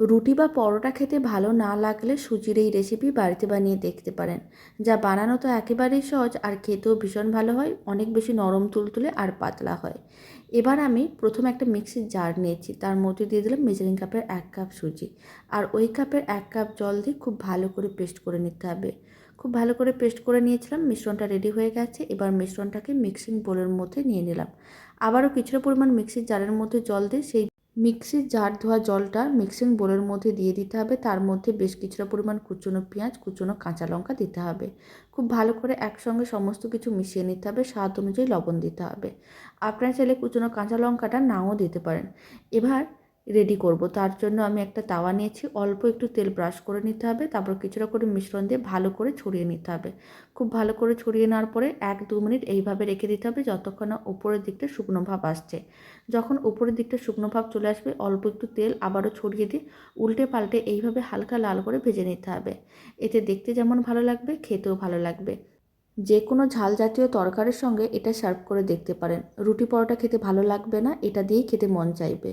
রুটি বা পরোটা খেতে ভালো না লাগলে সুজির এই রেসিপি বাড়িতে বানিয়ে দেখতে পারেন। যা বানানো তো একেবারেই সহজ আর খেতেও ভীষণ ভালো হয়, অনেক বেশি নরম তুলতুলে আর পাতলা হয়। এবার আমি প্রথমে একটা মিক্সির জার নিয়েছি, তার মধ্যে দিয়ে দিলাম মেজারিং কাপের 1 কাপ সুজি, আর ওই কাপের 1 কাপ জল দিয়ে খুব ভালো করে পেস্ট করে নিতে হবে। খুব ভালো করে পেস্ট করে নিয়েছিলাম, মিশ্রণটা রেডি হয়ে গেছে। এবার মিশ্রণটাকে মিক্সিং বোলের মধ্যে নিয়ে নিলাম। আবারও কিছুটা পরিমাণ মিক্সির জারের মধ্যে জল দিয়ে সেই মিক্সির জার ধোয়া জলটা মিক্সিং বোলের মধ্যে দিয়ে দিতে হবে। তার মধ্যে বেশ কিছুটা পরিমাণ কুচনো পেঁয়াজ, কুচনো কাঁচা লঙ্কা দিতে হবে। খুব ভালো করে একসঙ্গে সমস্ত কিছু মিশিয়ে নিতে হবে। স্বাদ অনুযায়ী লবণ দিতে হবে। আপনারা চাইলে কুচনো কাঁচা লঙ্কাটা নাও দিতে পারেন। এবার রেডি করব, তার জন্য আমি একটা তাওয়া নিয়েছি, অল্প একটু তেল ব্রাশ করে নিতে হবে। তারপর কিছুটা করে মিশ্রণ দিয়ে ভালো করে ছড়িয়ে নিতে হবে। খুব ভালো করে ছড়িয়ে নেওয়ার পরে 1-2 মিনিট এইভাবে রেখে দিতে হবে, যতক্ষণ না উপরের দিকটা শুকনো ভাব আসছে। যখন উপরের দিকটা শুকনো ভাব চলে আসবে, অল্প একটু তেল আবারও ছড়িয়ে দিয়ে উল্টে পাল্টে এইভাবে হালকা লাল করে ভেজে নিতে হবে। এতে দেখতে যেমন ভালো লাগবে, খেতেও ভালো লাগবে। যে কোনো ঝাল জাতীয় তরকারির সঙ্গে এটা সার্ভ করে দেখতে পারেন। রুটি পরোটা খেতে ভালো লাগবে না, এটা দিয়েই খেতে মন চাইবে।